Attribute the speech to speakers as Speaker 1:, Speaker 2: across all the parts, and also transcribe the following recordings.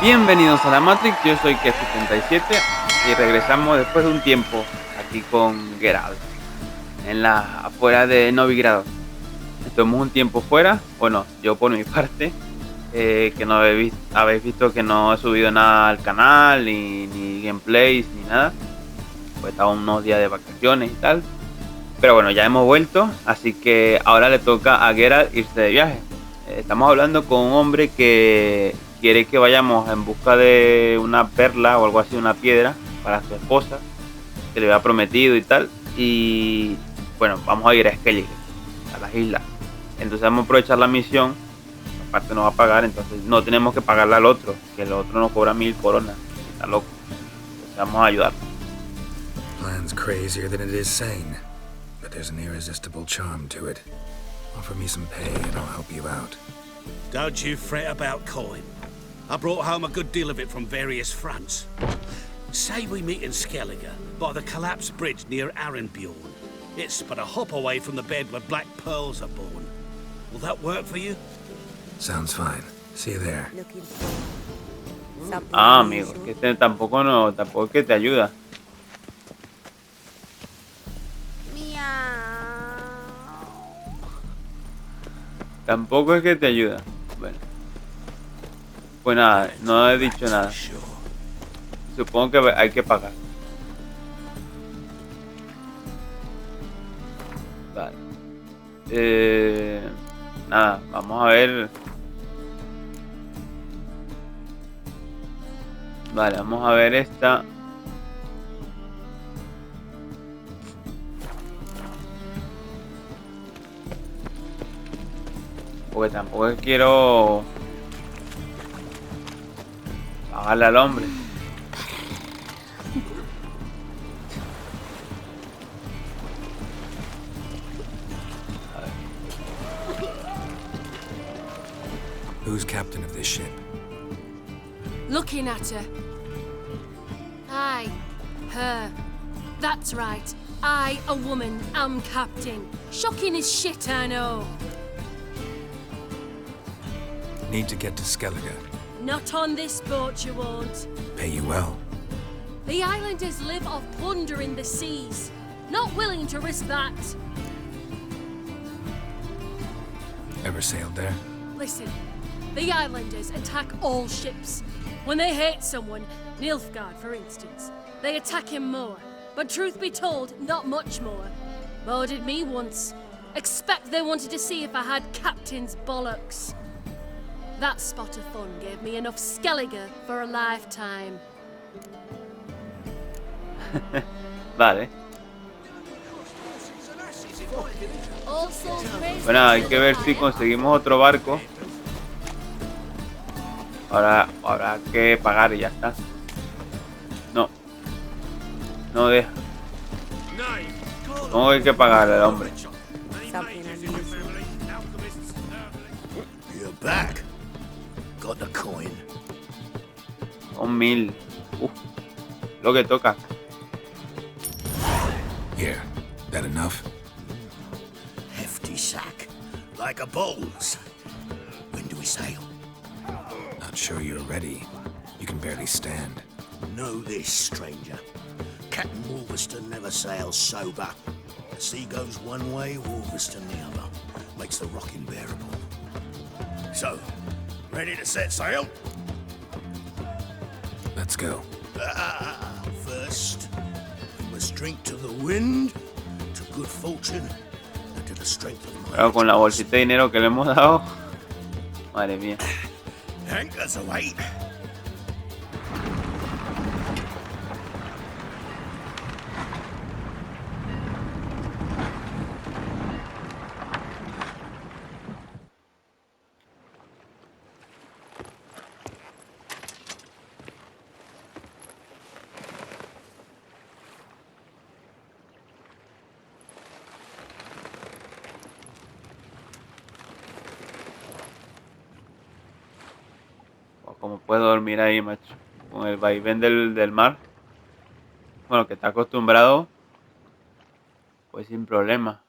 Speaker 1: Bienvenidos a la Matrix, yo soy Ke77 y regresamos después de un tiempo aquí con Geralt en la afuera de Novigrado. Estuvimos un tiempo fuera, bueno, yo por mi parte, que no habéis visto que no he subido nada al canal, ni gameplays, ni nada. Pues estaba unos días de vacaciones y tal. Pero bueno, ya hemos vuelto, así que ahora le toca a Geralt irse de viaje. Estamos hablando con un hombre que quiere que vayamos en busca de una perla o algo así, una piedra para su esposa, que le había prometido y tal. Y bueno, vamos a ir a Skellige, a las islas. Entonces vamos a aprovechar la misión. Aparte nos va a pagar, entonces no tenemos que pagarle al otro, que el otro nos cobra 1000 coronas. Está loco. Entonces vamos a ayudar.
Speaker 2: Plan's crazier than it is sane, but there's an irresistible charm to it. Offer me some pay and I'll help you out.
Speaker 3: Don't you fret about coin. I brought home a good deal of it from various fronts. Say we meet in Skellige, by the collapsed bridge near Arenbjorn. It's but a hop away from the bed where black pearls are born. Will that work for you?
Speaker 2: Sounds fine. See you there.
Speaker 1: Ah, amigo, que este tampoco es que te ayuda. Tampoco es que te ayuda. Bueno. Pues nada, no he dicho nada. Supongo que hay que pagar. Vale. Nada, vamos a ver. Vale, vamos a ver esta. Porque tampoco quiero pagarle al hombre. A ver.
Speaker 2: Who's captain of this ship?
Speaker 4: Looking at her. Aye, her. That's right. I, a woman, am captain. Shocking as shit, I know.
Speaker 2: Need to get to Skellige.
Speaker 4: Not on this boat, you won't.
Speaker 2: Pay you well.
Speaker 4: The islanders live off plunder in the seas. Not willing to risk that.
Speaker 2: Ever sailed there?
Speaker 4: Listen, the islanders attack all ships. When they hate someone, Nilfgaard for instance, they attack him more. But truth be told, not much more. Boarded me once. Expect they wanted to see if I had captain's bollocks. That spot of fun gave me enough Skellige for a lifetime.
Speaker 1: Vale. Bueno, hay que ver si conseguimos otro barco. Ahora habrá que pagar y ya está. No. No deja. No hay que pagarle al hombre.
Speaker 3: You're back. Got the coin.
Speaker 1: Son 1000. Lo que toca.
Speaker 2: Here. That enough?
Speaker 3: Hefty sack. Like a bowls. When do we sail?
Speaker 2: Not sure you're ready. You can barely stand.
Speaker 3: Know this, stranger. Captain Wolverston never sails sober. The sea goes one way, Wolverston the other. Makes the rocking bearable. So, ready to set sail?
Speaker 2: Let's go.
Speaker 3: First, we must drink to the wind, to good fortune, and to the strength of my...
Speaker 1: Pero con la bolsita de dinero que le hemos dado. Madre mía.
Speaker 3: Anchors away.
Speaker 1: Como puedo dormir ahí, macho, con el vaivén del mar. Bueno, que está acostumbrado, pues sin problema.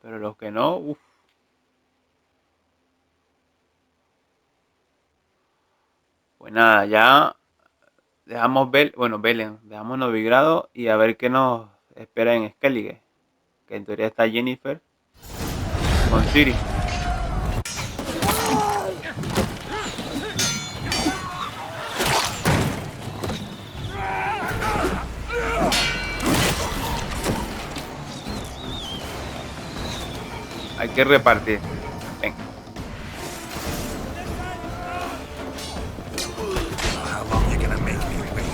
Speaker 1: Pero los que no, uff. Pues nada, ya dejamos Belén, dejamos Novigrado y a ver qué nos espera en Skellige. Que en teoría está Jennifer con Cirí. Hay que repartir. Ven.
Speaker 2: How long you gonna make me wait?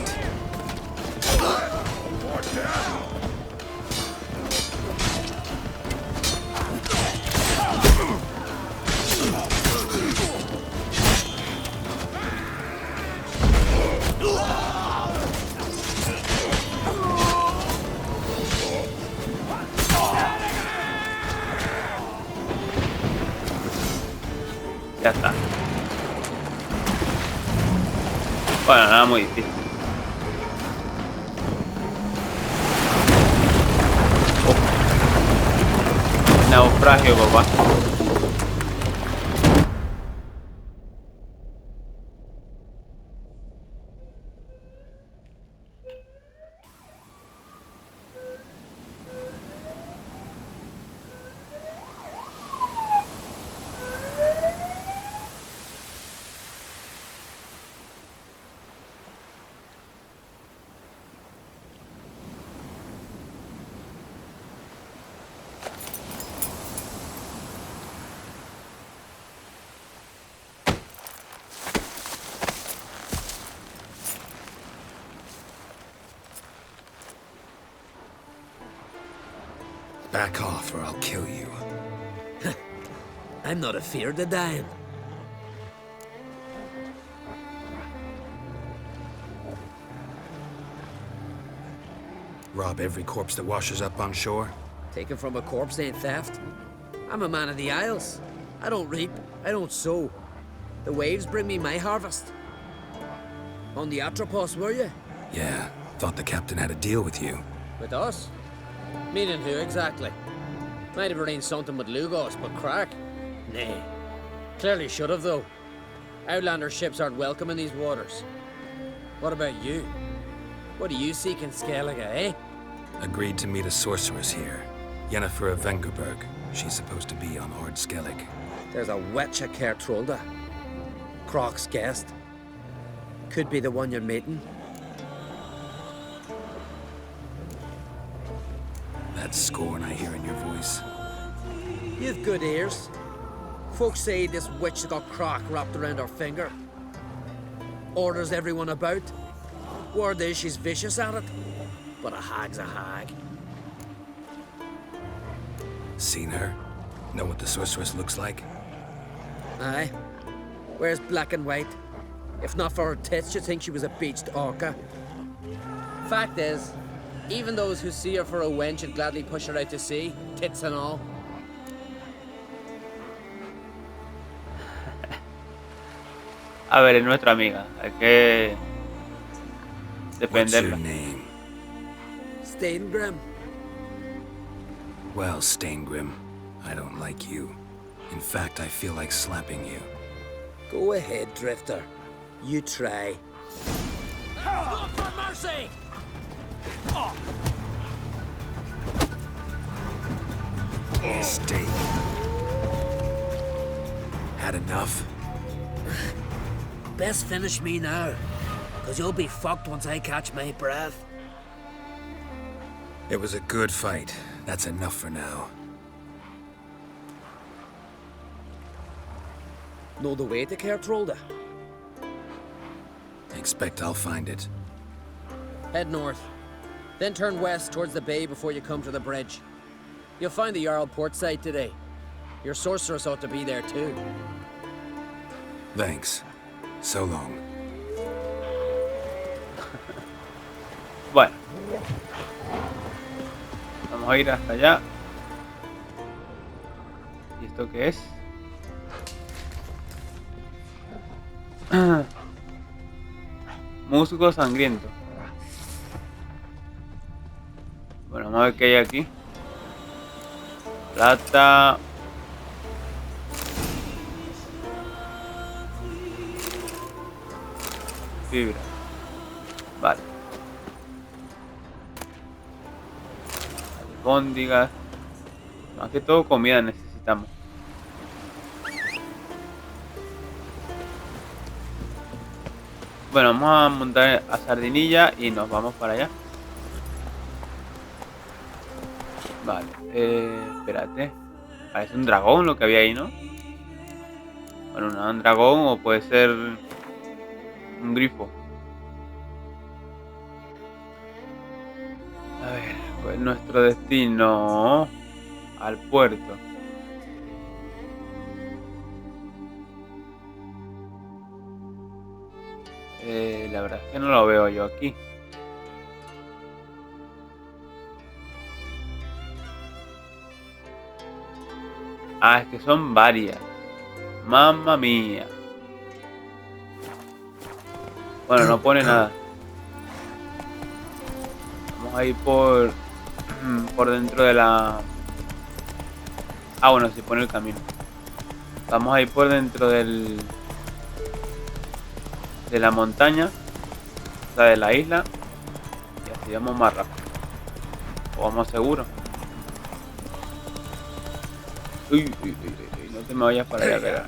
Speaker 1: Ya está. Bueno, nada muy difícil. Naufragio, papá.
Speaker 2: Back off or I'll kill you.
Speaker 5: I'm not afeard of dying.
Speaker 2: Rob every corpse that washes up on shore?
Speaker 5: Taken from a corpse ain't theft. I'm a man of the Isles. I don't reap, I don't sow. The waves bring me my harvest. On the Atropos, were you?
Speaker 2: Yeah, thought the captain had a deal with you.
Speaker 5: With us? Meaning who exactly? Might have arranged something with Lugos, but crack? Nay. Clearly should have, though. Outlander ships aren't welcome in these waters. What about you? What do you seek in Skellige, eh?
Speaker 2: Agreed to meet a sorceress here. Yennefer of Vengerberg. She's supposed to be on Ord Skellig.
Speaker 5: There's a witch at Kertrolda. Croc's guest. Could be the one you're meeting.
Speaker 2: That scorn I hear in your voice.
Speaker 5: You've good ears. Folks say this witch has got croc wrapped around her finger. Orders everyone about. Word is she's vicious at it. But a hag's a hag.
Speaker 2: Seen her? Know what the sorceress looks like?
Speaker 5: Aye. Wears black and white. If not for her tits, you'd think she was a beached orca. Fact is, even those who see her for a wench would gladly push her out to sea, tits and all.
Speaker 1: A ver, es nuestra amiga. Hay que
Speaker 2: What's your
Speaker 1: defenderla.
Speaker 2: name?
Speaker 5: Steingrim.
Speaker 2: Well, Steingrim, I don't like you. In fact, I feel like slapping you.
Speaker 5: Go ahead, Drifter. You try. Look for mercy!
Speaker 2: Stay. Had enough?
Speaker 5: Best finish me now, because you'll be fucked once I catch my breath.
Speaker 2: It was a good fight. That's enough for now.
Speaker 5: Know the way to Kertrolda?
Speaker 2: Expect I'll find it.
Speaker 5: Head north. Then turn west towards the bay before you come to the bridge. You'll find the Jarl port site today. Your sorceress ought to be there too.
Speaker 2: Thanks. So long.
Speaker 1: Bueno. Vamos a ir hasta allá. ¿Y esto qué es? Musgo sangriento. Bueno, vamos a ver qué hay aquí. Plata. fibra. Vale. Albóndigas. Más que todo comida necesitamos. Bueno, vamos a montar a Sardinilla y nos vamos para allá. Vale, espérate. Parece un dragón lo que había ahí, ¿no? Bueno, un dragón o puede ser un grifo. A ver, pues nuestro destino al puerto. La verdad es que no lo veo yo aquí. Ah, es que son varias. Mamma mía. Bueno, no pone nada. Vamos a ir por dentro de la... Ah, bueno, sí pone el camino. Vamos a ir por dentro de la montaña, o sea, de la isla, y así vamos más rápido. O vamos seguro. Uy, no te me vayas para allá, verá.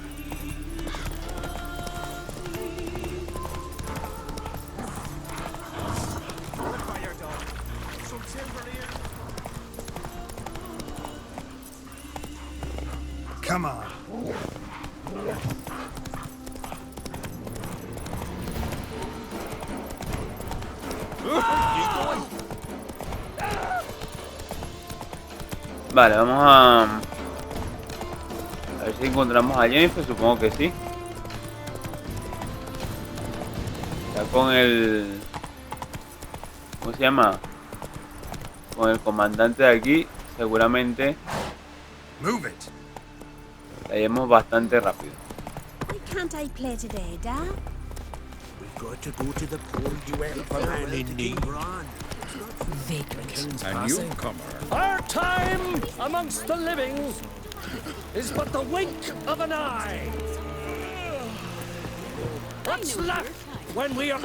Speaker 2: Come on.
Speaker 1: Vale, vamos a ver si encontramos a Jennifer, supongo que sí. Está con el... ¿Cómo se llama? Con el comandante de aquí, seguramente
Speaker 2: Move it.
Speaker 1: la llevamos bastante rápido.
Speaker 6: Why can't I play today, Dad?
Speaker 3: We've got to go to the port, you elf man in need.
Speaker 6: Vagrant.
Speaker 2: A newcomer.
Speaker 7: Our time amongst the living is but the wink of an eye. What's left when we are...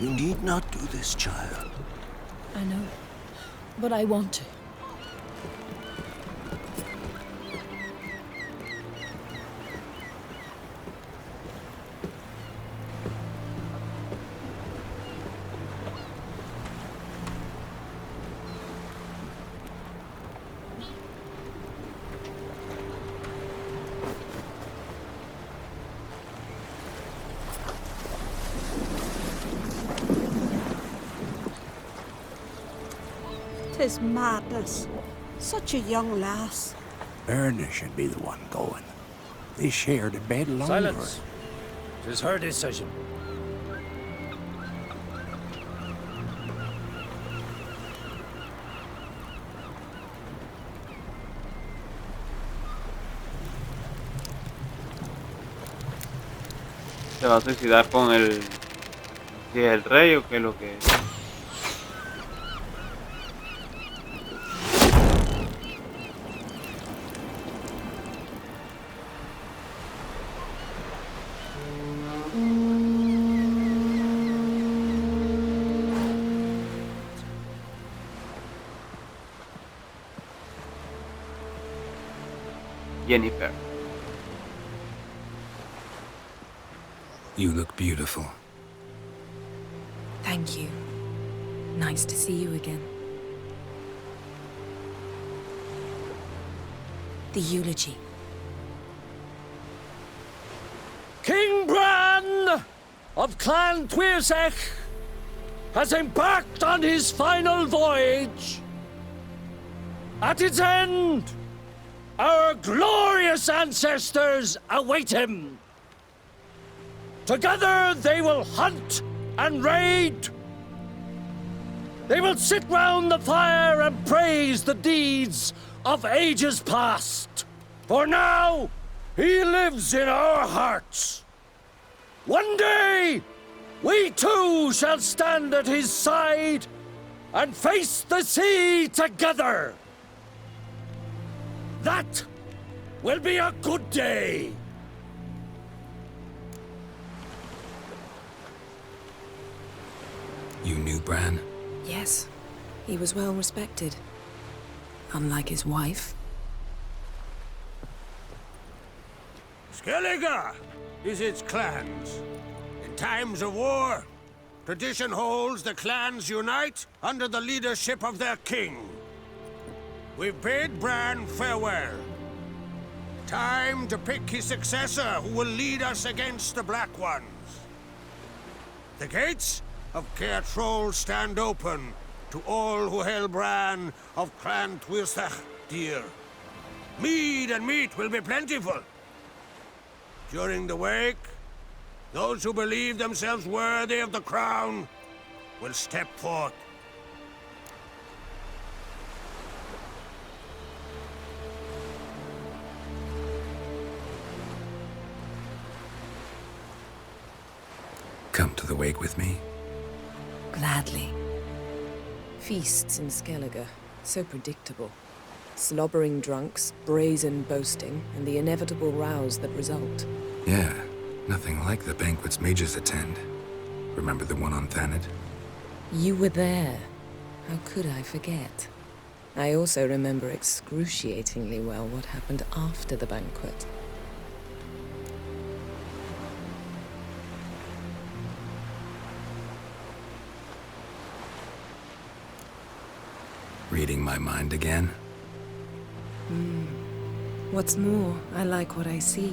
Speaker 3: You need not do this, child.
Speaker 6: I know, but I want to.
Speaker 8: Tis madness. Such a young lass.
Speaker 3: Erna should be the one going. They shared a bed longer.
Speaker 7: Silence. It is her decision.
Speaker 1: Se va a suicidar con el... si es el rey o qué es lo que es. Jennifer.
Speaker 2: You look beautiful.
Speaker 6: Thank you. Nice to see you again. The eulogy.
Speaker 7: of Clan Tuirsech has embarked on his final voyage. At its end, our glorious ancestors await him. Together they will hunt and raid. They will sit round the fire and praise the deeds of ages past. For now, he lives in our hearts. One day, we too shall stand at his side and face the sea together. That will be a good day.
Speaker 2: You knew Bran?
Speaker 6: Yes, he was well respected. Unlike his wife.
Speaker 3: Skellige is its clans. In times of war, tradition holds the clans unite under the leadership of their king. We bid Bran farewell. Time to pick his successor who will lead us against the Black Ones. The gates of Caer Troll stand open to all who held Bran of Clan Tuirsech dear. Mead and meat will be plentiful. During the wake, those who believe themselves worthy of the crown will step forth.
Speaker 2: Come to the wake with me?
Speaker 6: Gladly. Feasts in Skellige, so predictable. Slobbering drunks, brazen boasting, and the inevitable rows that result.
Speaker 2: Yeah, nothing like the banquets mages attend. Remember the one on Thanet?
Speaker 6: You were there. How could I forget? I also remember excruciatingly well what happened after the banquet.
Speaker 2: Reading my mind again?
Speaker 6: What's more, I like what I see.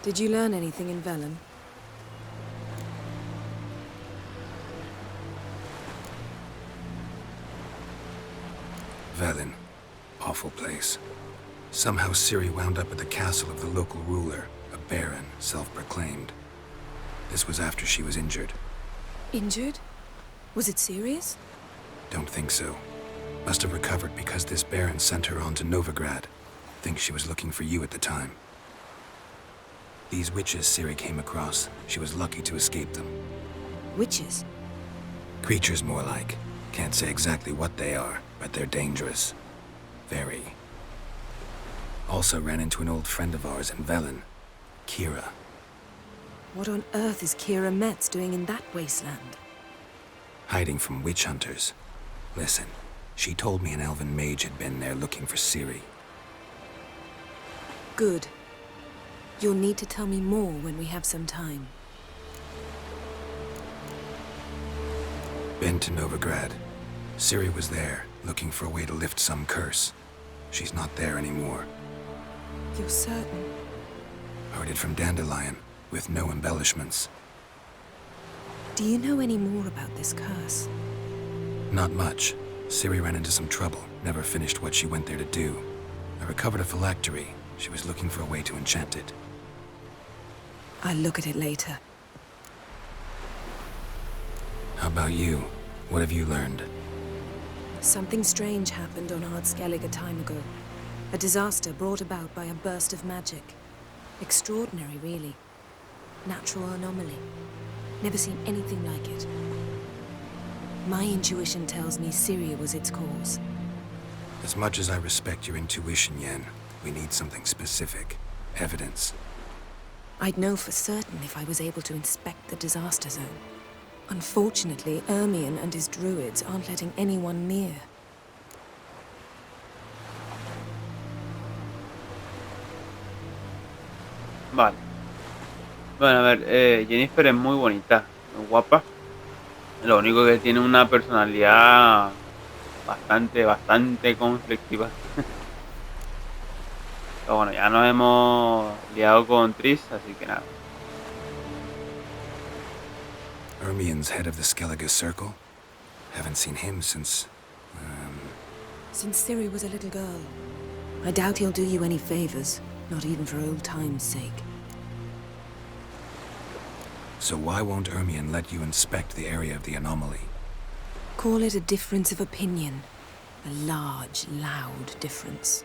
Speaker 6: Did you learn anything in Velen?
Speaker 2: Velen. Awful place. Somehow Cirí wound up at the castle of the local ruler, a baron, self-proclaimed. This was after she was injured.
Speaker 6: Injured? Was it serious?
Speaker 2: Don't think so. Must have recovered because this baron sent her on to Novigrad. Think she was looking for you at the time. These witches Cirí came across, she was lucky to escape them.
Speaker 6: Witches?
Speaker 2: Creatures more like. Can't say exactly what they are, but they're dangerous. Very. Also ran into an old friend of ours in Velen, Kira.
Speaker 6: What on earth is Kira Metz doing in that wasteland?
Speaker 2: Hiding from witch hunters. Listen, she told me an elven mage had been there looking for Cirí.
Speaker 6: Good. You'll need to tell me more when we have some time.
Speaker 2: Been to Novigrad. Cirí was there, looking for a way to lift some curse. She's not there anymore.
Speaker 6: You're certain?
Speaker 2: Heard it from Dandelion, with no embellishments.
Speaker 6: Do you know any more about this curse?
Speaker 2: Not much. Cirí ran into some trouble, never finished what she went there to do. I recovered a phylactery. She was looking for a way to enchant it.
Speaker 6: I'll look at it later.
Speaker 2: How about you? What have you learned?
Speaker 6: Something strange happened on Ard Skellige a time ago. A disaster brought about by a burst of magic. Extraordinary, really. Natural anomaly. Never seen anything like it. My intuition tells me Cirí was its cause.
Speaker 2: As much as I respect your intuition, Yen, we need something specific. Evidence.
Speaker 6: I'd know for certain if I was able to inspect the disaster zone. Unfortunately, Ermion and his druids aren't letting anyone near.
Speaker 1: Vale. Bueno, a ver, Jennifer es muy bonita, muy guapa. Lo único que tiene una personalidad bastante conflictiva. Pero bueno, ya nos hemos liado con Tris, así que nada.
Speaker 2: Ermien's head of the Skellige Circle? Haven't seen him since...
Speaker 6: Since Cirí was a little girl. I doubt he'll do you any favors, not even for old time's sake.
Speaker 2: So why won't Ermien let you inspect the area of the anomaly?
Speaker 6: Call it a difference of opinion. A large, loud difference.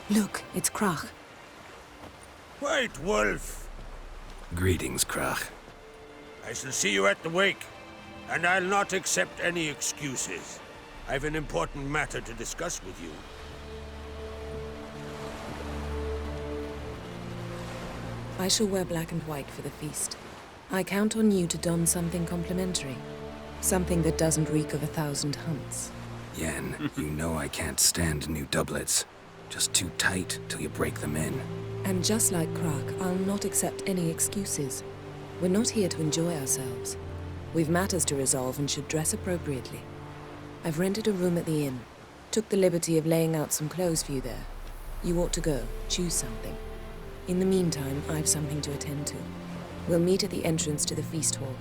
Speaker 6: Look, it's Krach.
Speaker 3: White Wolf!
Speaker 2: Greetings, Krach.
Speaker 3: I shall see you at the wake, and I'll not accept any excuses. I've an important matter to discuss with you.
Speaker 6: I shall wear black and white for the feast. I count on you to don something complimentary. Something that doesn't reek of 1,000 hunts.
Speaker 2: Yen, you know I can't stand new doublets. Just too tight till you break them in.
Speaker 6: And just like Krach, I'll not accept any excuses. We're not here to enjoy ourselves. We've matters to resolve and should dress appropriately. I've rented a room at the inn. Took the liberty of laying out some clothes for you there. You ought to go. Choose something. In the meantime, I've something to attend to. We'll meet at the entrance to the feast hall.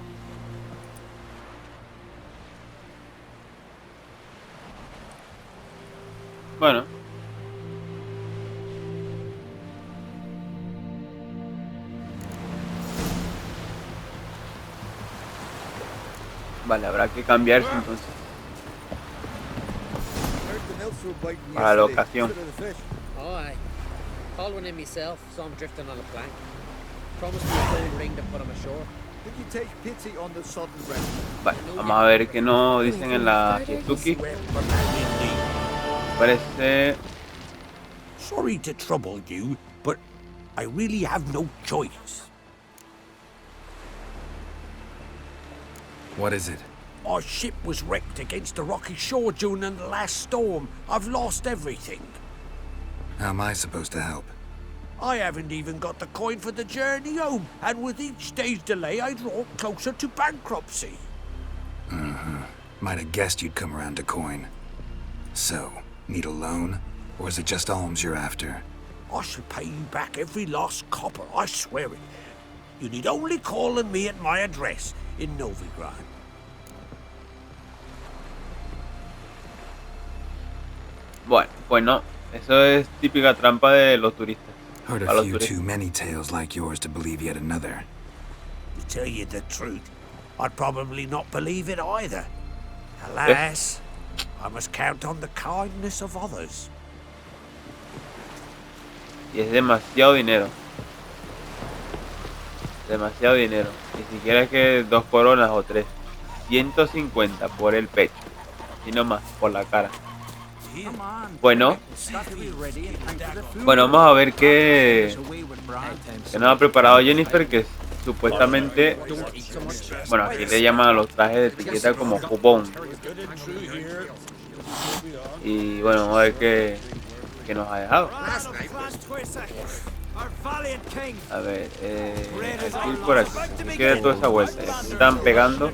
Speaker 1: Bueno. Vale, habrá que cambiarse entonces. Para la ocasión.
Speaker 5: Oh, aye. Called one in myself, saw him drifting on a plank. Promised me a gold ring to put him ashore.
Speaker 1: Vale, vamos a ver qué nos dicen en la Shizuki. Parece...
Speaker 3: Sorry to trouble you, but I really have no choice.
Speaker 2: What is it?
Speaker 3: Our ship was wrecked against a rocky shore during the last storm. I've lost everything.
Speaker 2: How am I supposed to help?
Speaker 3: I haven't even got the coin for the journey home, and with each day's delay, I draw closer to bankruptcy.
Speaker 2: Might have guessed you'd come around to coin. So, need a loan? Or is it just alms you're after?
Speaker 3: I shall pay you back every last copper, I swear it. You need only call on me at my address in Novigrad.
Speaker 1: Bueno, pues no. Eso es típica trampa de los turistas.
Speaker 2: Heard
Speaker 1: Para
Speaker 2: a
Speaker 1: los
Speaker 2: few
Speaker 1: turistas.
Speaker 2: too many tales like yours to believe yet another.
Speaker 3: To tell you the truth, I'd probably not believe it either. Alas, I must count on the kindness of others.
Speaker 1: Y es demasiado dinero. Demasiado dinero. Ni siquiera es que 2 coronas o 3. 150 por el pecho. Y no más, por la cara. Bueno. Bueno, vamos a ver qué nos ha preparado Jennifer, que supuestamente... Bueno, aquí le llaman a los trajes de etiqueta como jubón. Y bueno, vamos a ver qué nos ha dejado. A ver, hay que ir por aquí. Hay que dar toda esa vuelta. Ya se están pegando.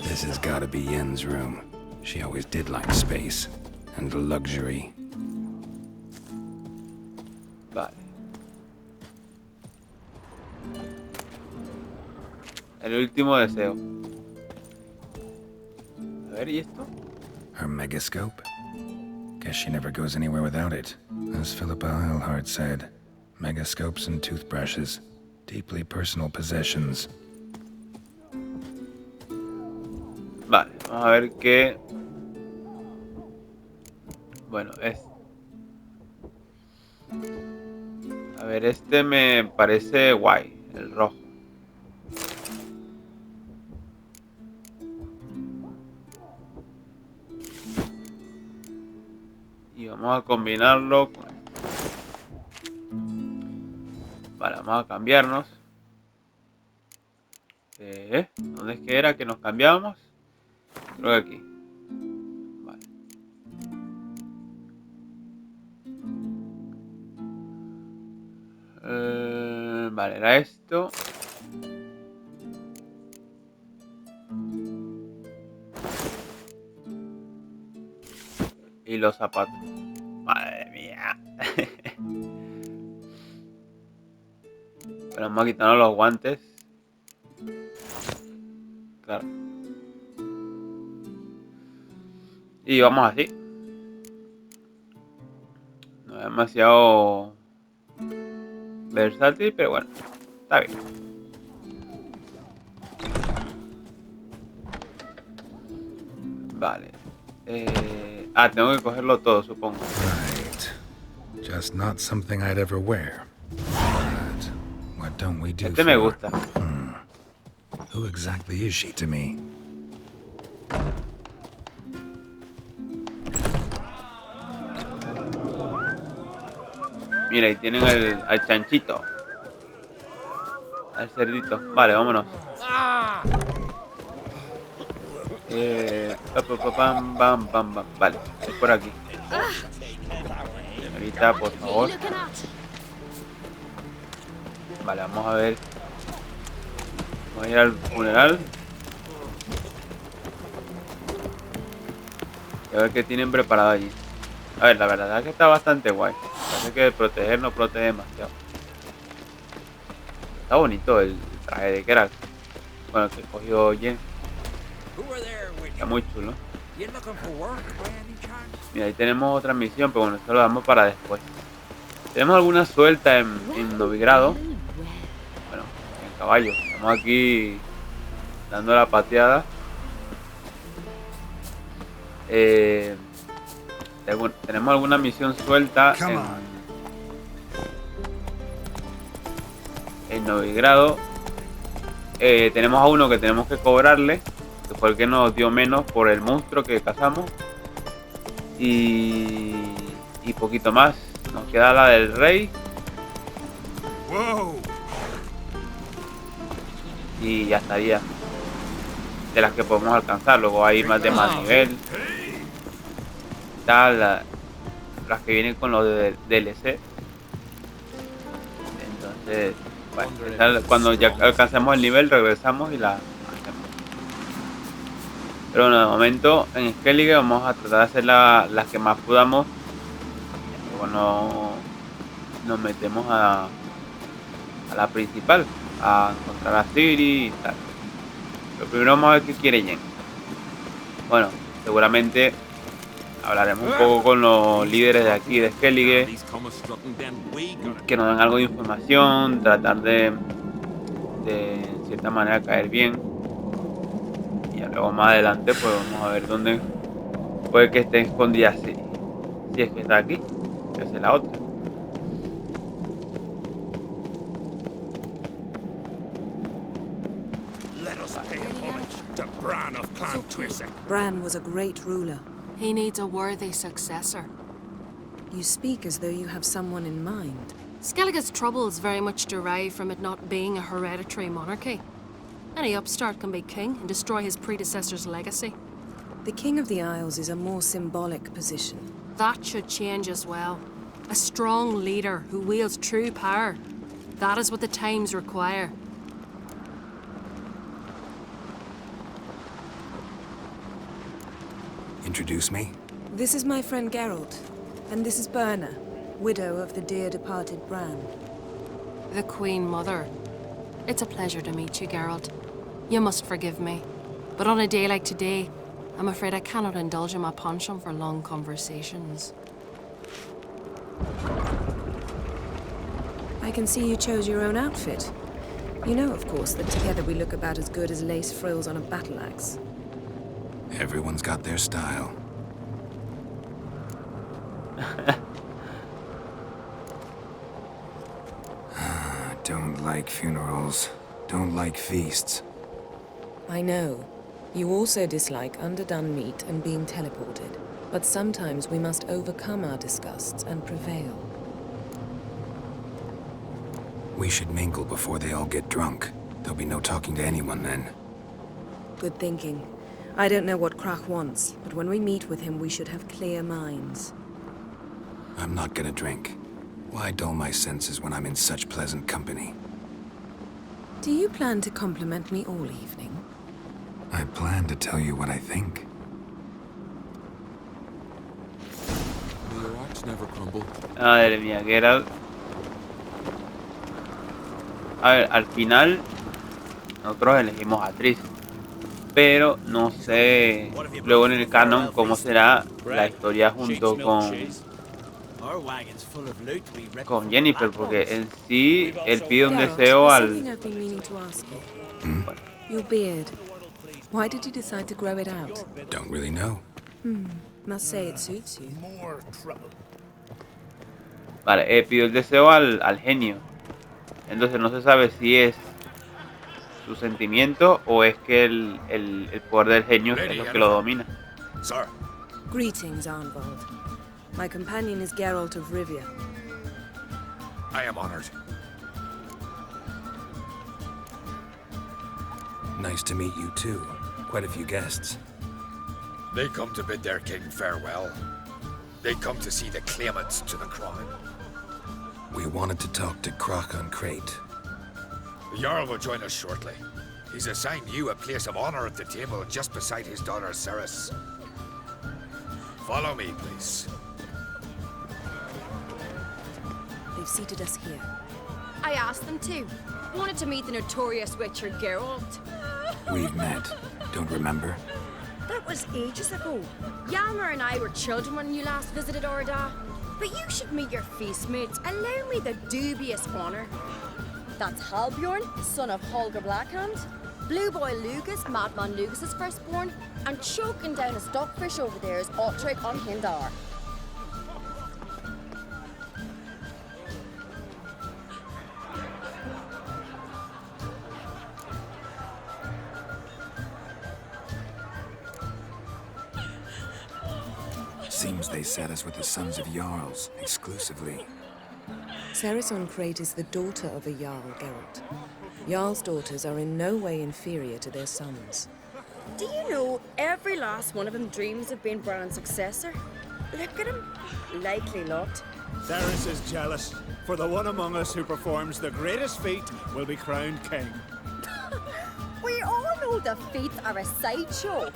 Speaker 2: This has gotta be Yen's room. She always did like space. And luxury.
Speaker 1: Vale. El último deseo. A ver, ¿y esto?
Speaker 2: Her megascope? Guess she never goes anywhere without it. As Philippa Eilhart said, megascopes and toothbrushes. Deeply personal possessions.
Speaker 1: Vale, vamos a ver qué... Bueno, es... A ver, este me parece guay, el rojo. Y vamos a combinarlo con... Vale, vamos a cambiarnos. ¿Dónde es que era que nos cambiábamos? Creo que aquí. Vale. Vale, era esto. Y los zapatos. Madre mía. Pero vamos a quitarnos los guantes. Claro. Y vamos así. No es demasiado versátil, pero bueno, está bien. Vale. Tengo que cogerlo todo, supongo.
Speaker 2: Right. Just not something I'd ever wear. But what don't we do
Speaker 1: Este me
Speaker 2: for-
Speaker 1: gusta.
Speaker 2: Who exactly is she to me?
Speaker 1: Mira, ahí tienen al chanchito. Al cerdito. Vale, vámonos. Pam, pam, pam, pam. Vale, es por aquí. Señorita, por favor. Vale, vamos a ver. Vamos a ir al funeral. Y a ver qué tienen preparado allí. A ver, la verdad es que está bastante guay. Parece que proteger no protege demasiado. Está bonito el traje de Geralt. Bueno, que cogió Jen. Está muy chulo. Mira, ahí tenemos otra misión, pero bueno, esto lo damos para después. Tenemos alguna suelta en Novigrado. Bueno, en caballo. Estamos aquí dando la pateada. Tenemos alguna misión suelta en Novigrado. Tenemos a uno que tenemos que cobrarle, que fue el que nos dio menos por el monstruo que cazamos. Y poquito más. Nos queda la del rey. Y ya estaría. De las que podemos alcanzar. Luego hay más de más nivel. Las que vienen con los de DLC. Entonces, bueno, cuando ya alcancemos el nivel regresamos y la hacemos. Pero bueno, de momento en Skellige vamos a tratar de hacer las que más podamos. Luego no nos metemos a la principal, a encontrar a Cirí y tal. Pero primero vamos a ver qué quiere Jen. Bueno, seguramente hablaremos un poco con los líderes de aquí de Skellige, que nos den algo de información, tratar de en cierta manera caer bien. Y ya luego más adelante pues vamos a ver dónde puede que esté escondida Cirí. Si es que está aquí, que es la otra.
Speaker 6: Bran was a great ruler.
Speaker 4: He needs a worthy successor.
Speaker 6: You speak as though you have someone in mind.
Speaker 4: Skellige's troubles very much derive from it not being a hereditary monarchy. Any upstart can be king and destroy his predecessor's legacy.
Speaker 6: The King of the Isles is a more symbolic position.
Speaker 4: That should change as well. A strong leader who wields true power. That is what the times require.
Speaker 2: Introduce me?
Speaker 6: This is my friend Geralt, and this is Berna, widow of the dear departed Bran.
Speaker 4: The Queen Mother. It's a pleasure to meet you, Geralt. You must forgive me. But on a day like today, I'm afraid I cannot indulge in my penchant for long conversations.
Speaker 6: I can see you chose your own outfit. You know, of course, that together we look about as good as lace frills on a battle axe.
Speaker 2: Everyone's got their style. Don't like funerals. Don't like feasts.
Speaker 6: I know. You also dislike underdone meat and being teleported. But sometimes we must overcome our disgusts and prevail.
Speaker 2: We should mingle before they all get drunk. There'll be no talking to anyone then.
Speaker 6: Good thinking. I don't know what Krach wants, but when we meet with him, we should have clear minds.
Speaker 2: I'm not gonna drink. Why dull my senses when I'm in such pleasant company?
Speaker 6: Do you plan to compliment me all evening?
Speaker 2: I plan to tell you what I think.
Speaker 9: May your axe never crumble.
Speaker 1: Madre mía, Geralt. A ver, al final nosotros elegimos a Triss, pero no sé luego en el canon cómo será la historia junto con Jennifer, porque en sí él pide un deseo al... Bueno,
Speaker 6: Your beard. Why did you decide to grow it out?
Speaker 2: Don't really know.
Speaker 6: Must say it suits you.
Speaker 1: vale, pidió el deseo al genio. Entonces no se sabe si es su sentimiento o es que el poder del genio es lo que lo domina.
Speaker 3: Sir.
Speaker 6: Greetings, Arnvald. My companion is Geralt of Rivia.
Speaker 3: I am honored.
Speaker 2: Nice to meet you too. Quite a few guests.
Speaker 10: They come to bid their king farewell. They come to see the claimants to the crown.
Speaker 2: We wanted to talk to Crochan Crate.
Speaker 10: The Jarl will join us shortly. He's assigned you a place of honor at the table just beside his daughter Ceres. Follow me, please.
Speaker 6: They've seated us here.
Speaker 11: I asked them to. Wanted to meet the notorious witcher Geralt.
Speaker 2: We've met. Don't remember?
Speaker 11: That was ages ago. Hjalmar and I were children when you last visited Orda. But you should meet your feast mates. Allow me the dubious honor. That's Halbjorn, son of Holger Blackhand. Blue Boy Lugus, Madman Lugus' firstborn. And choking down a stockfish over there is Otrek on Hindar.
Speaker 2: Seems they set us with the sons of Jarls, exclusively.
Speaker 6: Ceres on Crate is the daughter of a Jarl, Geralt. Jarl's daughters are in no way inferior to their sons.
Speaker 11: Do you know every last one of them dreams of being Bran's successor? Look at him. Likely lot.
Speaker 12: Ceres is jealous, for the one among us who performs the greatest feat will be crowned king.
Speaker 11: We all know the feats are a sideshow.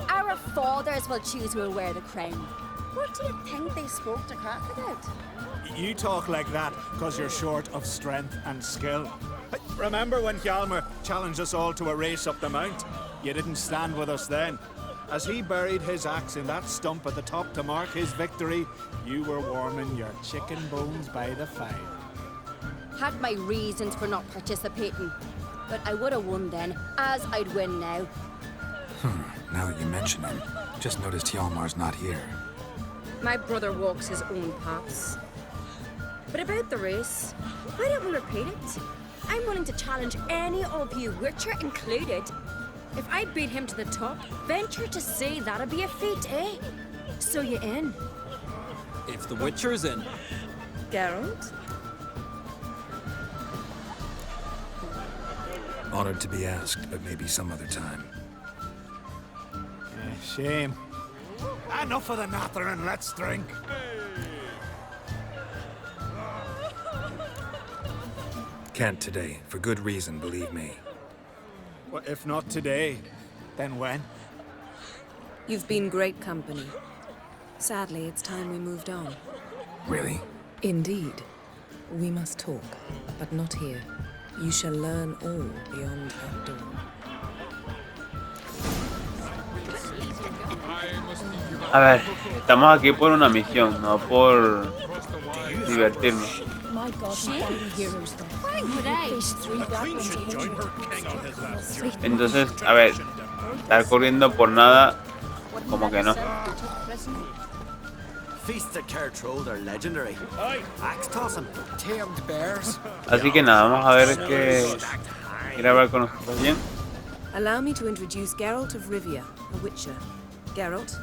Speaker 11: Our fathers will choose who will wear the crown. What do you think they spoke to Crack about?
Speaker 12: You talk like that because you're short of strength and skill. Remember when Hjalmar challenged us all to a race up the mount? You didn't stand with us then. As he buried his axe in that stump at the top to mark his victory, you were warming your chicken bones by the fire.
Speaker 11: Had my reasons for not participating. But I would have won then, as I'd win now.
Speaker 2: Now that you mention him, just noticed Hjalmar's not here.
Speaker 11: My brother walks his own paths. But about the race, why don't we repeat it? I'm willing to challenge any of you, Witcher included. If I beat him to the top, venture to say that'd be a feat, eh? So you in?
Speaker 9: If the Witcher's in.
Speaker 6: Geralt?
Speaker 2: Honored to be asked, but maybe some other time.
Speaker 12: Shame. Enough of the nattering, let's drink.
Speaker 2: Can't today, for good reason, believe me.
Speaker 12: Well, if not today, then when?
Speaker 6: You've been great company. Sadly, it's time we moved on.
Speaker 2: Really?
Speaker 6: Indeed. We must talk, but not here. You shall learn all beyond that door.
Speaker 1: A ver, estamos aquí por una misión, no por divertirnos. Entonces, a ver, estar corriendo por nada, como que no. Así que nada, vamos a ver qué quiere hablar con nosotros bien.
Speaker 6: Allow me to introduce Geralt of Rivia, a Witcher. Geralt,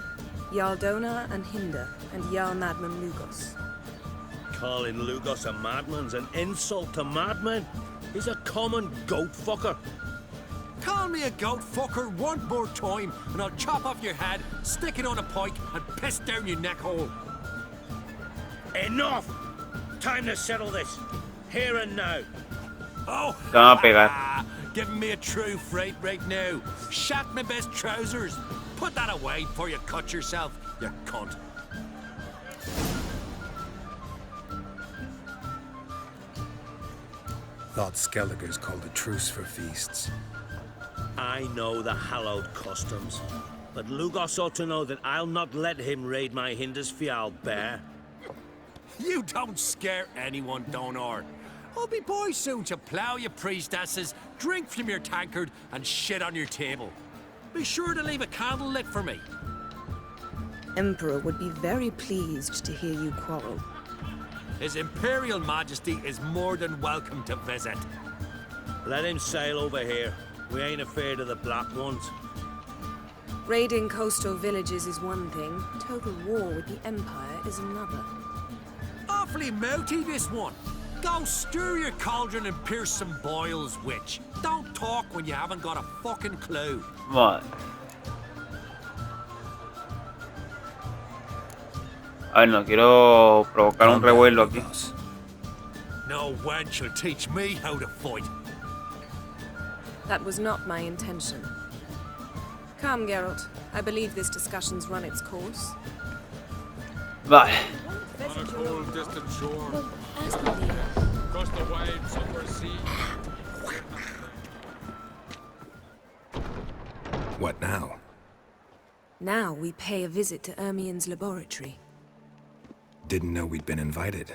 Speaker 6: Jarl Donar and Hinder, and Jarl Madman Lugos.
Speaker 7: Calling Lugos a madman's an insult to madmen. He's a common goat fucker.
Speaker 9: Call me a goat fucker one more time, and I'll chop off your head, stick it on a pike, and piss down your neck hole.
Speaker 7: Enough! time to settle this. Here and now.
Speaker 9: Oh,
Speaker 1: Te van a pegar.
Speaker 9: giving me a true fright right now. Shat my best trousers. Put that away before you cut yourself, you cunt.
Speaker 2: Thought Skelliger's called a truce for feasts.
Speaker 7: I know the hallowed customs, but Lugos ought to know that I'll not let him raid my Hindisfial bear.
Speaker 9: You don't scare anyone, Donor. I'll be boys soon to plough your priestesses, drink from your tankard, and shit on your table. Be sure to leave a candle lit for me.
Speaker 6: Emperor would be very pleased to hear you quarrel.
Speaker 9: His Imperial Majesty is more than welcome to visit.
Speaker 7: Let him sail over here. We ain't afraid of the Black Ones.
Speaker 6: Raiding coastal villages is one thing. Total war with the Empire is another.
Speaker 9: Awfully mouthy, this one. Go stir your cauldron and pierce some boils, witch. Don't talk when you haven't got a fucking clue.
Speaker 1: Vale. A ver, no quiero provocar un revuelo aquí.
Speaker 9: No wench will teach me how to fight.
Speaker 6: That was not my intention. Come, Geralt. I believe this discussion's run its course.
Speaker 1: Vale.
Speaker 10: On a cold, distant shore,
Speaker 4: Ask me, dear.
Speaker 10: across the wide summer sea.
Speaker 2: What now?
Speaker 6: Now we pay a visit to Ermien's laboratory.
Speaker 2: Didn't know we'd been invited.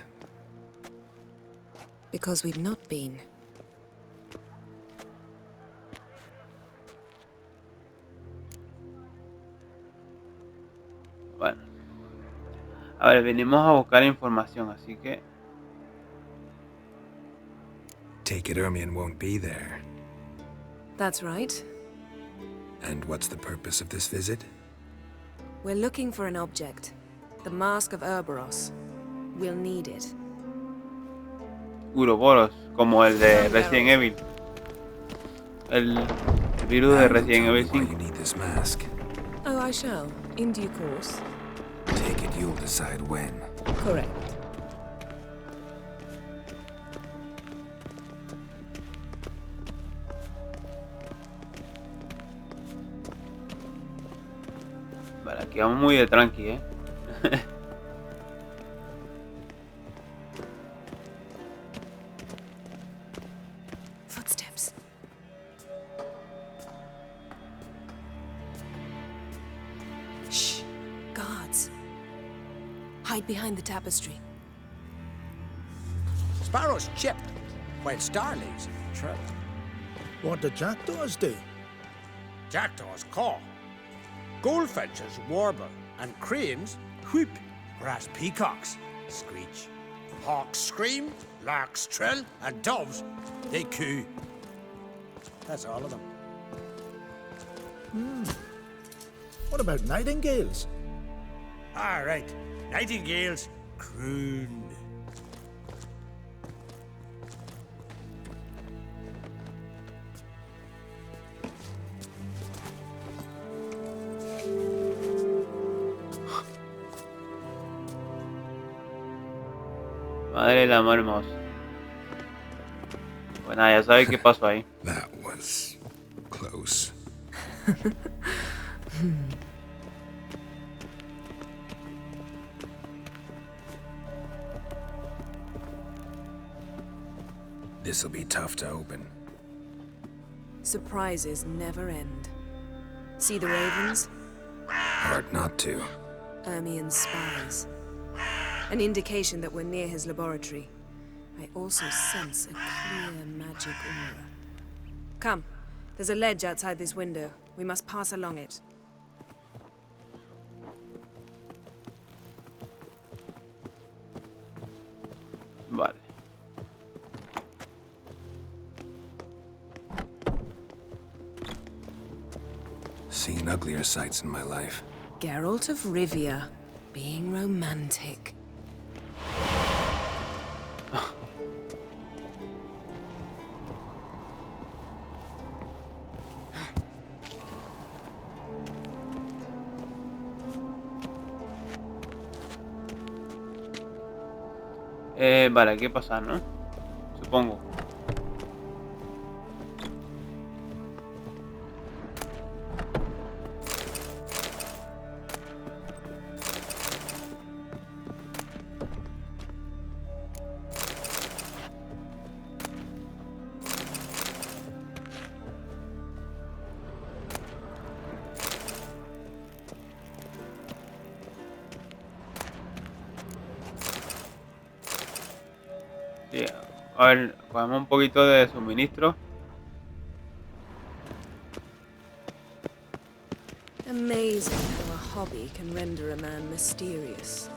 Speaker 6: Because we've not been.
Speaker 1: Bueno. A ver, venimos a buscar información, así que...
Speaker 2: Take it Ermien won't be there.
Speaker 6: That's right.
Speaker 2: And what's the purpose of this visit?
Speaker 6: We're looking for an object. The Mask of Ouroboros. We'll need it.
Speaker 1: Ouroboros, como el de Resident Evil. El virus de Resident Evil
Speaker 2: Why
Speaker 1: 5.
Speaker 2: you need this mask?
Speaker 6: Oh, I shall. In due course.
Speaker 2: Take it you'll decide when.
Speaker 6: Correct.
Speaker 1: Vale, aquí vamos muy de tranqui,
Speaker 6: Footsteps. Shh. Guards. Hide behind the tapestry.
Speaker 3: Sparrows chip, while starlings trill.
Speaker 7: What do jackdaws do?
Speaker 3: Jackdaws caw. Goldfinches warble, and cranes whoop, whereas peacocks screech. Hawks scream, larks trill, and doves, they coo. That's all of them.
Speaker 7: What about nightingales?
Speaker 3: All right, nightingales croon.
Speaker 1: Madre del amor hermoso. Pues nada, ya sabes qué pasó ahí.
Speaker 2: That was close. This'll be tough to open.
Speaker 6: Surprises never end. See the ravens?
Speaker 2: Hard not to.
Speaker 6: Ermien's spies. An indication that we're near his laboratory. I also sense a clear magic aura. Come, there's a ledge outside this window. We must pass along it.
Speaker 1: Vale.
Speaker 2: Seen uglier sights in my life.
Speaker 6: Geralt of Rivia, being romantic.
Speaker 1: Vale, hay que pasar, ¿no? Supongo. Sí, a ver, cogemos un poquito de suministro.
Speaker 6: Amazing how a hobby can render a man mysterious.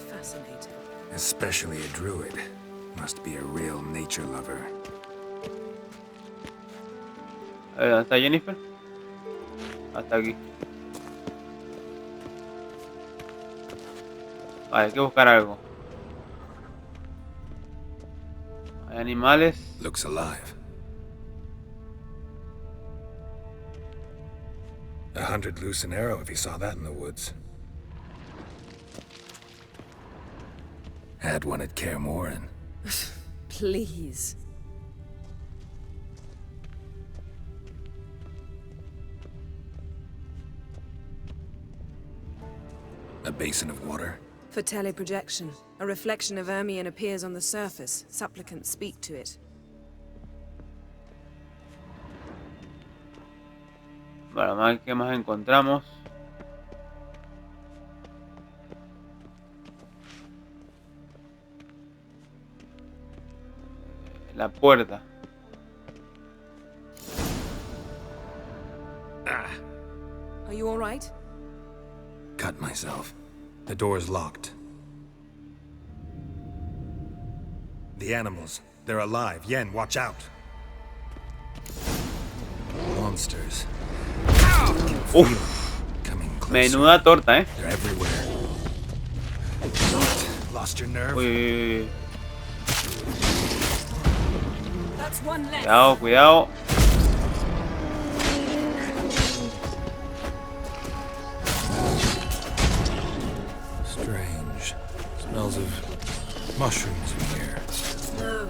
Speaker 6: Fascinating.
Speaker 2: Especially a druid. Must be a real nature lover.
Speaker 1: A ver, ¿dónde está Jennifer? Hasta aquí. Vale, hay que buscar algo. Hay animales.
Speaker 2: Looks alive. 100 loose an arrow if he saw that in the woods. Had one at Kaer Morhen.
Speaker 6: Please.
Speaker 2: A basin of water.
Speaker 6: For teleprojection, a reflection of Ermion appears on the surface. Supplicants speak to it.
Speaker 1: Vale, ¿qué más encontramos? La puerta.
Speaker 6: Are you all right?
Speaker 2: Cut myself. The door's locked. The animals. They're alive. Yen, watch out. Monsters. Coming closer.
Speaker 1: Menuda torta, ¿eh?
Speaker 2: They're everywhere. Lost your nerve?
Speaker 1: Uy.
Speaker 6: That's one less.
Speaker 1: Cuidado, cuidado.
Speaker 2: Strange. Smells of mushrooms in here.
Speaker 6: No.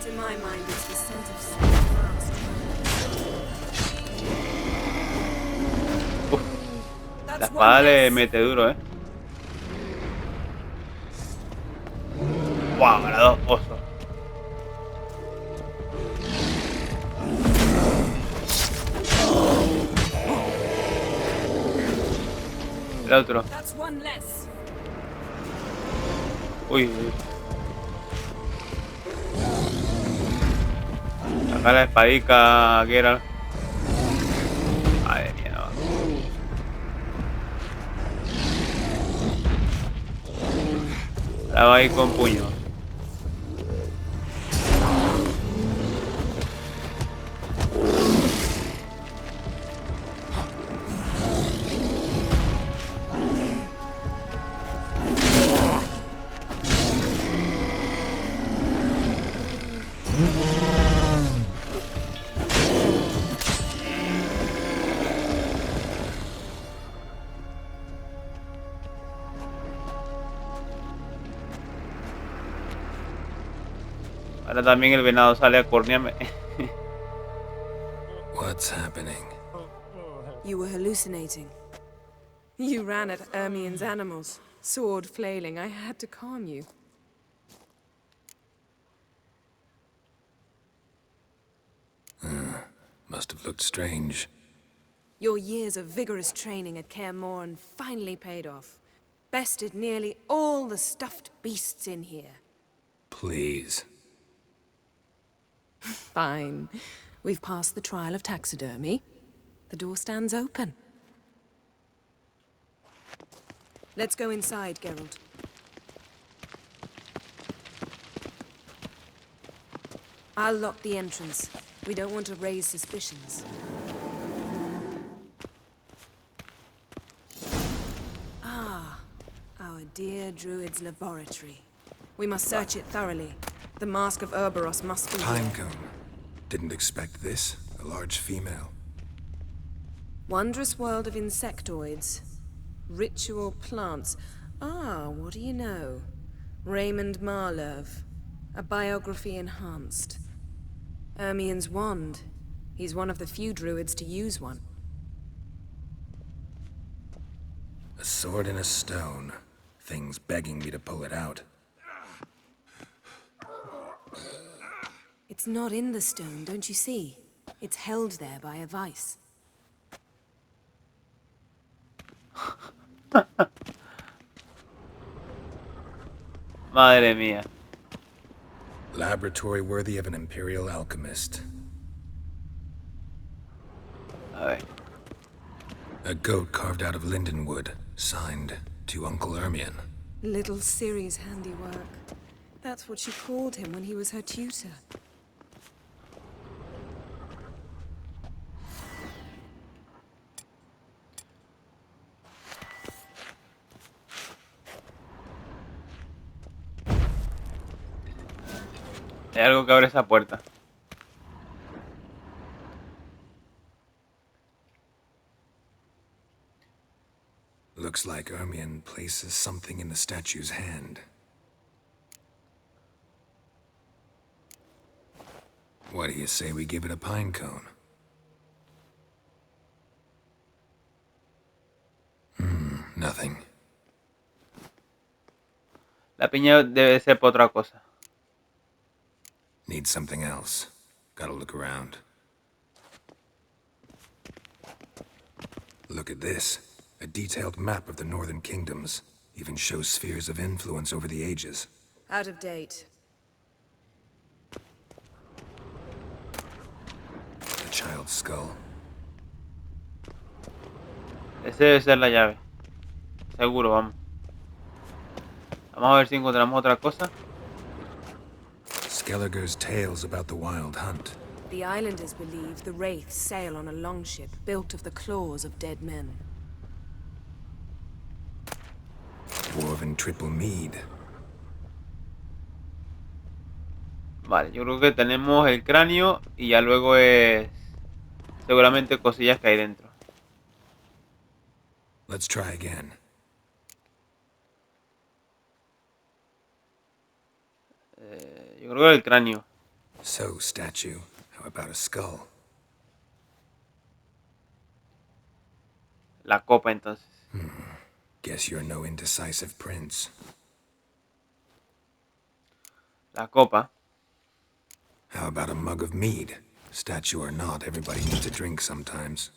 Speaker 6: To my mind, it's the scent of saffron.
Speaker 1: La espada le mete duro, ¿eh? Wow, ahora dos pozos. El otro. Uy, uy. Saca la espadica, Geralt. Madre mía, no. La va a ir con puños. Ahora también el venado sale a cornearme.
Speaker 2: What's happening?
Speaker 6: You were hallucinating. You ran at Ermion's animals, sword flailing. I had to calm you.
Speaker 2: Must have looked strange.
Speaker 6: Your years of vigorous training at Kaer Morhen finally paid off. Bested nearly all the stuffed beasts in here.
Speaker 2: Please.
Speaker 6: Fine. We've passed the trial of taxidermy. The door stands open. Let's go inside, Geralt. I'll lock the entrance. We don't want to raise suspicions. Ah, our dear druid's laboratory. We must search it thoroughly. The mask of Ouroboros must be here.
Speaker 2: Pinecone. Didn't expect this. A large female.
Speaker 6: Wondrous world of insectoids. Ritual plants. Ah, what do you know? Raymond Marlove. A biography enhanced. Ermien's wand. He's one of the few druids to use one.
Speaker 2: A sword and a stone. Things begging me to pull it out.
Speaker 6: It's not in the stone, don't you see? It's held there by a vice.
Speaker 1: Madre mía.
Speaker 2: Laboratory worthy of an imperial alchemist.
Speaker 1: A ver.
Speaker 2: A goat carved out of lindenwood, signed to Uncle Ermion.
Speaker 6: Little Cirí's handiwork. That's what she called him when he was her tutor.
Speaker 1: Hay algo que abre esa puerta.
Speaker 2: Looks like Ermion places something in the statue's hand. What do you say we give it a pine cone? Nothing.
Speaker 1: La piña debe ser por otra cosa.
Speaker 2: Need something else. Gotta look around. Look at this. A detailed map of the northern kingdoms. Even shows spheres of influence over the ages.
Speaker 6: Out of date.
Speaker 2: A child's skull.
Speaker 1: Ese debe ser la llave. Seguro, vamos. Vamos a ver si encontramos otra cosa.
Speaker 2: Skellige's tales about the wild hunt.
Speaker 6: The islanders believe the wraiths sail on a longship built of the claws of dead men.
Speaker 2: Dwarven triple mead.
Speaker 1: Vale, yo creo que tenemos el cráneo y ya luego es seguramente cosillas que hay dentro.
Speaker 2: Let's try again.
Speaker 1: Yo creo que el cráneo.
Speaker 2: So, statue. How about a skull?
Speaker 1: La copa entonces.
Speaker 2: Guess you're no indecisive prince.
Speaker 1: La copa.
Speaker 2: How about a mug of mead? Statue or not, everybody needs a drink sometimes.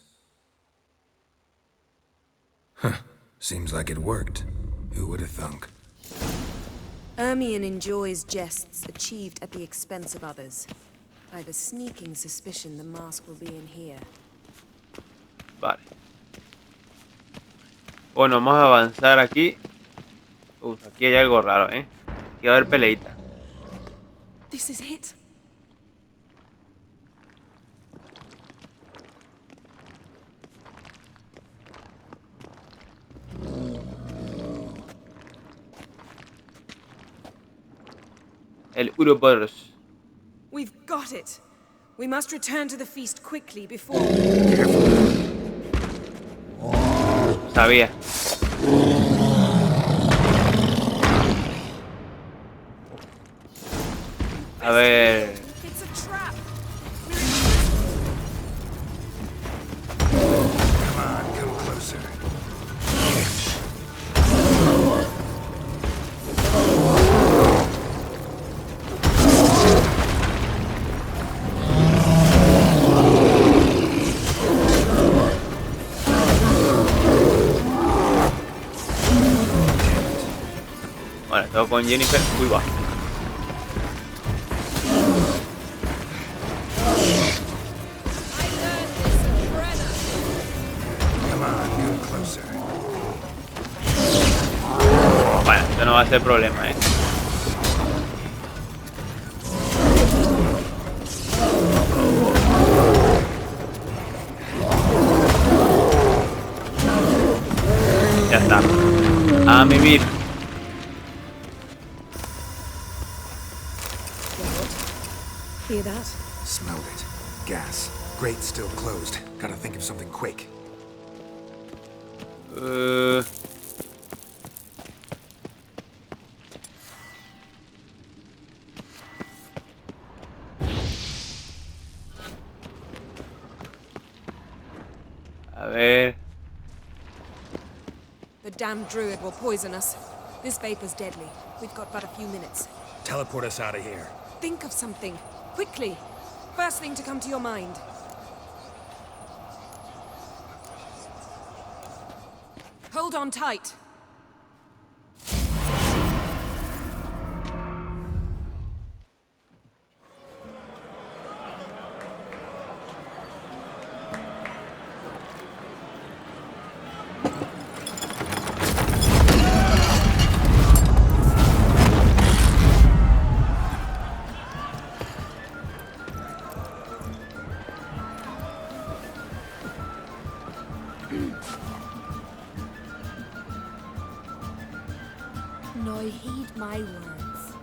Speaker 2: Huh. Seems like it worked. Who would have thunk?
Speaker 6: Ermion enjoys jests achieved at the expense of others. I have a sneaking suspicion the mask will be in here.
Speaker 1: Vale. Bueno, vamos a avanzar aquí. Uf, aquí hay algo raro, ¿eh? Aquí va a haber peleita.
Speaker 6: This is it.
Speaker 1: El Uroboros.
Speaker 6: We've got it. We must return to the feast quickly before...
Speaker 1: Sabía. A ver.
Speaker 6: It's a trap.
Speaker 2: Come on, come closer.
Speaker 1: Vale, todo con Jennifer. Uy, va. Bueno, esto no va a ser problema, ¿eh? Ya está. A mimir.
Speaker 6: Hear that?
Speaker 2: Smelled it. Gas. Grate still closed. Gotta think of something quick.
Speaker 6: The damned druid will poison us. This vapor's deadly. We've got but a few minutes.
Speaker 7: Teleport us out of here.
Speaker 6: Think of something. Quickly. First thing to come to your mind. Hold on tight.
Speaker 13: Now heed my words.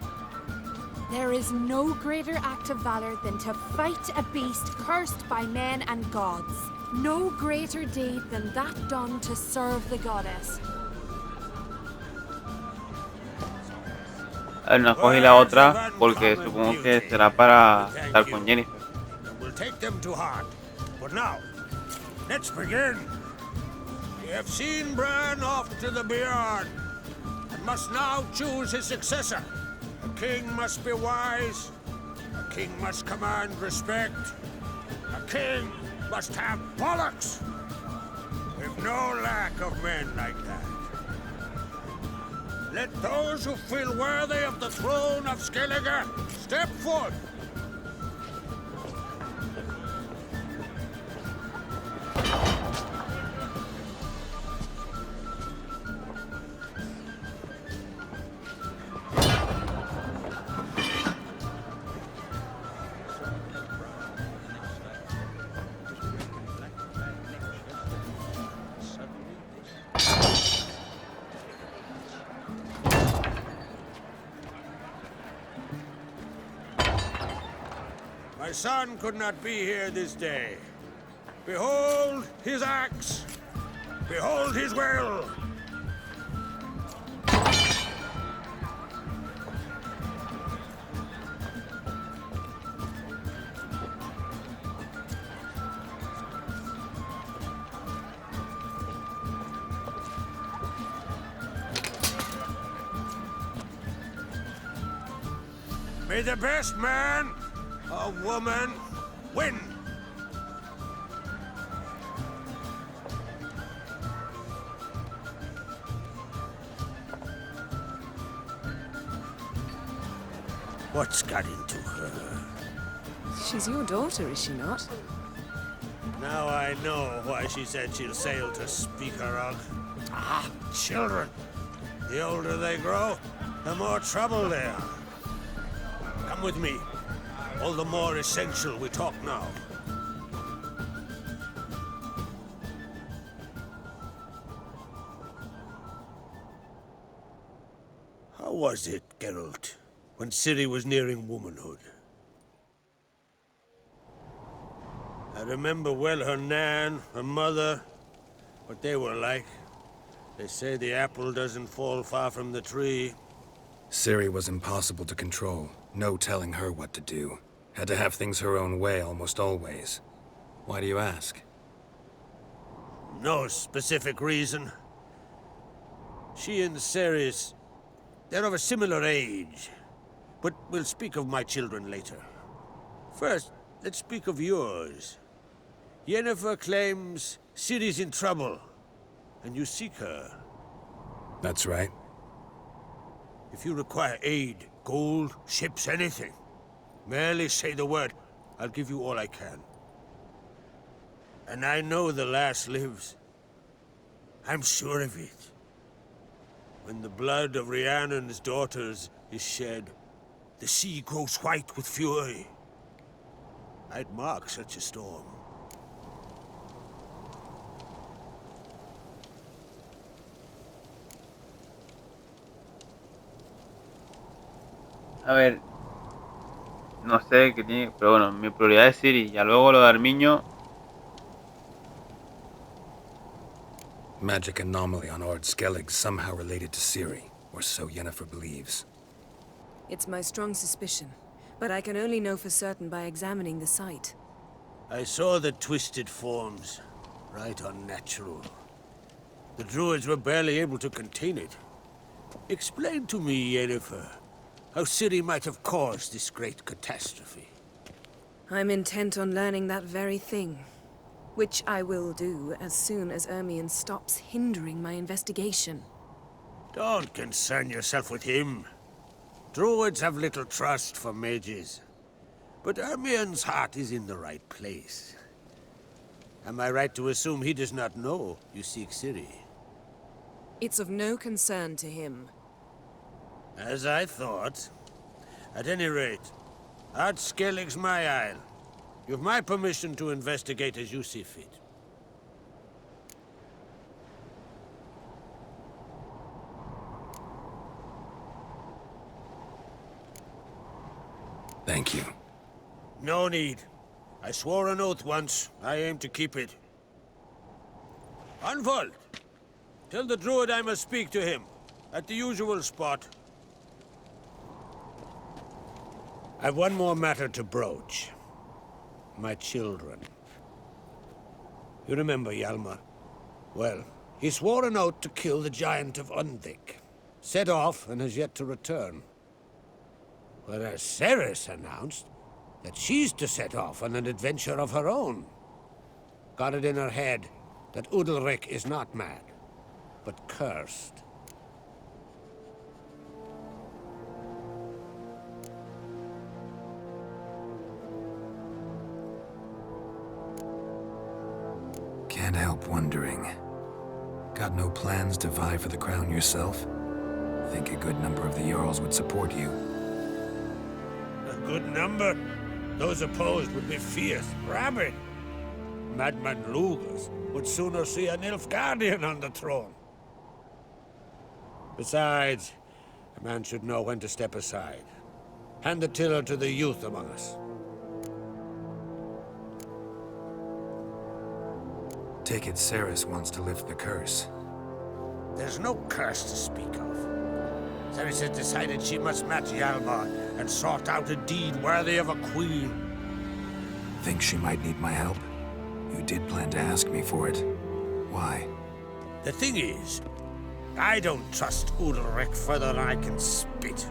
Speaker 13: There is no greater act of valor than to fight a beast cursed by men and gods. No greater deed than that done to serve the goddess.
Speaker 1: A ver, no cogí la otra porque supongo que será para estar con Jennifer.
Speaker 3: We'll take them to heart. But now, let's begin. We have seen Bran off to the Beyond, and must now choose his successor. A king must be wise. A king must command respect. A king must have bollocks. We've no lack of men like that. Let those who feel worthy of the throne of Skellige step forth. My son could not be here this day. Behold his axe. Behold his will. May the best man or woman win. What's got into her?
Speaker 6: She's your daughter, is she not?
Speaker 3: Now I know why she said she'll sail to speak her of. Ah, children. The older they grow, the more trouble they are. Come with me. All the more essential we talk now. How was it, Geralt, when Cirí was nearing womanhood? I remember well her nan, her mother, what they were like. They say the apple doesn't fall far from the tree.
Speaker 2: Cirí was impossible to control. No telling her what to do. Had to have things her own way almost always. Why do you ask?
Speaker 3: No specific reason. She and Ceres, they're of a similar age. But we'll speak of my children later. First, let's speak of yours. Yennefer claims Ciri's in trouble, and you seek her.
Speaker 2: That's right.
Speaker 3: If you require aid, gold, ships, anything, merely say the word. I'll give you all I can. And I know the lass lives. I'm sure of it. When the blood of Rhiannon's daughters is shed, the sea grows white with fury. I'd mark such a storm.
Speaker 1: A ver, no sé qué tiene, pero bueno, mi prioridad es Cirí, ya luego lo de Armiño.
Speaker 2: Magic anomaly on Ord Skellig somehow related to Cirí, or so Yennefer believes.
Speaker 6: It's my strong suspicion, but I can only know for certain by examining the site.
Speaker 3: I saw the twisted forms, right unnatural. The druids were barely able to contain it. Explain to me, Yennefer, how Cirí might have caused this great catastrophe.
Speaker 6: I'm intent on learning that very thing, which I will do as soon as Ermion stops hindering my investigation.
Speaker 3: Don't concern yourself with him. Druids have little trust for mages. But Ermion's heart is in the right place. Am I right to assume he does not know you seek Cirí?
Speaker 6: It's of no concern to him.
Speaker 3: As I thought. At any rate, Ard Skellig's my isle. You have my permission to investigate as you see fit.
Speaker 2: Thank you.
Speaker 3: No need. I swore an oath once. I aim to keep it. Unfold! Tell the druid I must speak to him. At the usual spot. I've one more matter to broach. My children. You remember Hjalmar? Well, he swore an oath to kill the giant of Undvik. Set off and has yet to return. Whereas Ceres announced that she's to set off on an adventure of her own. Got it in her head that Udalric is not mad, but cursed.
Speaker 2: Can't help wondering. Got no plans to vie for the crown yourself? Think a good number of the Jarls would support you.
Speaker 3: A good number? Those opposed would be fierce, rabid. Madman Lugas would sooner see an Nilfgaardian on the throne. Besides, a man should know when to step aside. Hand the tiller to the youth among us.
Speaker 2: Take it Ceres wants to lift the curse.
Speaker 3: There's no curse to speak of. Ceres has decided she must match Hjalmar and sought out a deed worthy of a queen.
Speaker 2: Think she might need my help? You did plan to ask me for it. Why?
Speaker 3: The thing is, I don't trust Udalric further than I can spit.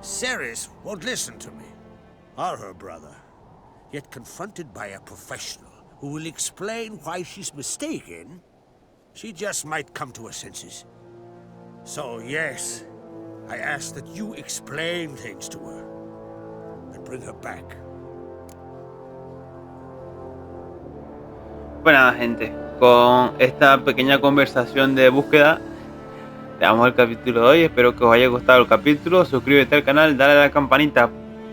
Speaker 3: Ceres won't listen to me, or her brother. Yet confronted by a professional who will explain why she's mistaken, she just might come to her senses. So yes, I ask that you explain things to her and bring her back.
Speaker 1: Pues nada, gente, con esta pequeña conversación de búsqueda le damos el capítulo de hoy. Espero que os haya gustado el capítulo. Suscríbete al canal, dale a la campanita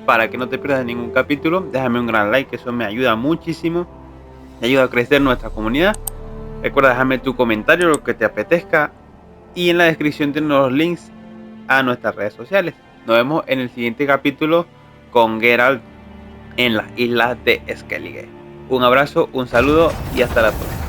Speaker 1: para que no te pierdas ningún capítulo. Déjame un gran like, que eso me ayuda muchísimo, me ayuda a crecer nuestra comunidad. Recuerda dejarme tu comentario, lo que te apetezca, y en la descripción tienes los links a nuestras redes sociales. Nos vemos en el siguiente capítulo con Geralt en las islas de Skellige. Un abrazo, un saludo y hasta la próxima.